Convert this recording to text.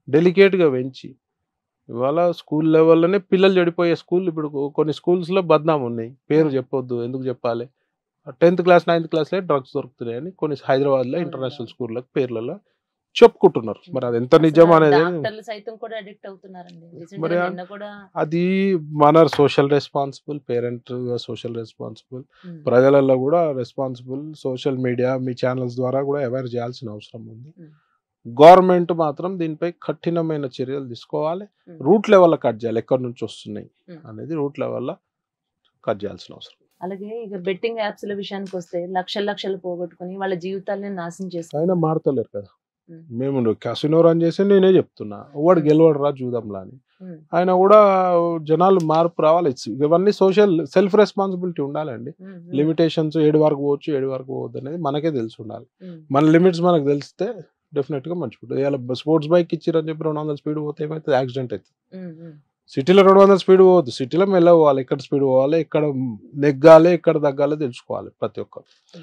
డెలికేట్‌గా పెంచి ఇవాళ స్కూల్ లెవెల్‌లోనే పిల్లలు చెడిపోయే స్కూల్ ఇప్పుడు కొన్ని స్కూల్స్‌లో బద్నాం ఉన్నాయి. పేరు చెప్పొద్దు. ఎందుకు చెప్పాలి? 10థ్ క్లాస్, 9థ్ క్లాస్‌లే డ్రగ్స్ దొరుకుతున్నాయని కొన్ని హైదరాబాద్‌లో అవునండి. ఇంటర్నేషనల్ స్కూల్‌లకు పేర్లలో చెప్పుకుంటున్నారు. మరి అది ఎంత అసలు నిజం అనేది డాక్టర్లు సైతం కూడా అడిక్ట్ అవుతున్నారండి. రీసెంట్‌గా మరి నిన్న కూడా అది మన సోషల్ రెస్పాన్సిబుల్, పేరెంట్‌గా సోషల్ రెస్పాన్సిబుల్, హ్మ్. ప్రజలలో కూడా రెస్పాన్సిబుల్. సోషల్ మీడియా మీ ఛానల్స్ ద్వారా కూడా అవేర్ చేయాల్సిన అవసరం ఉంది. హ్మ్. గవర్నమెంట్ మాత్రం దీనిపై కఠినమైన చర్యలు తీసుకోవాలి. హ్మ్. రూట్ లెవెల్‌లో కట్ చేయాలి. ఎక్కడి నుంచి వస్తున్నాయి హ్మ్. అనేది రూట్ లెవెల్‌లో కట్ చేయాల్సిన అవసరం. అలాగే ఇక బెట్టింగ్ యాప్స్‌ల విషయానికొస్తే లక్షలు పోగొట్టుకొని వాళ్ళ జీవితాల్ని నాశనం అయినా చేసుకుంటున్నారు. మారతలేరు కదా! హ్మ్. మేము కాసినో రన్ చేసి నేనే చెప్తున్నా. వాడు హ్మ్. గెలవడురా చూద్దాంలా అని. హ్మ్. ఆయన కూడా జనాలు మార్పు రావాలి. ఇవన్నీ సోషల్ సెల్ఫ్ రెస్పాన్సిబిలిటీ ఉండాలండి. హ్మ్. హ్మ్. లిమిటేషన్స్ ఏడు వరకు పోవచ్చు, ఏడు వరకు పోవద్దు అనేది మనకే తెలిసి ఉండాలి. హ్మ్. మన లిమిట్స్ మనకు తెలిస్తే డెఫినెట్‌గా మంచిగుంటది. ఇయాల స్పోర్ట్స్ బైక్ ఇచ్చిర్రని చెప్పి 200 స్పీడ్ పోతే ఏమైతది? యాక్సిడెంట్ అయితది. హ్మ్. హ్మ్. సిటీలో 200 స్పీడ్ పోవద్దు. సిటీలో మెల్లగా పోవాలి. ఎక్కడ స్పీడ్ పోవాలి, ఎక్కడ నెగ్గాలి, ఎక్కడ తగ్గాలో తెలుసుకోవాలి ప్రతి ఒక్కరు.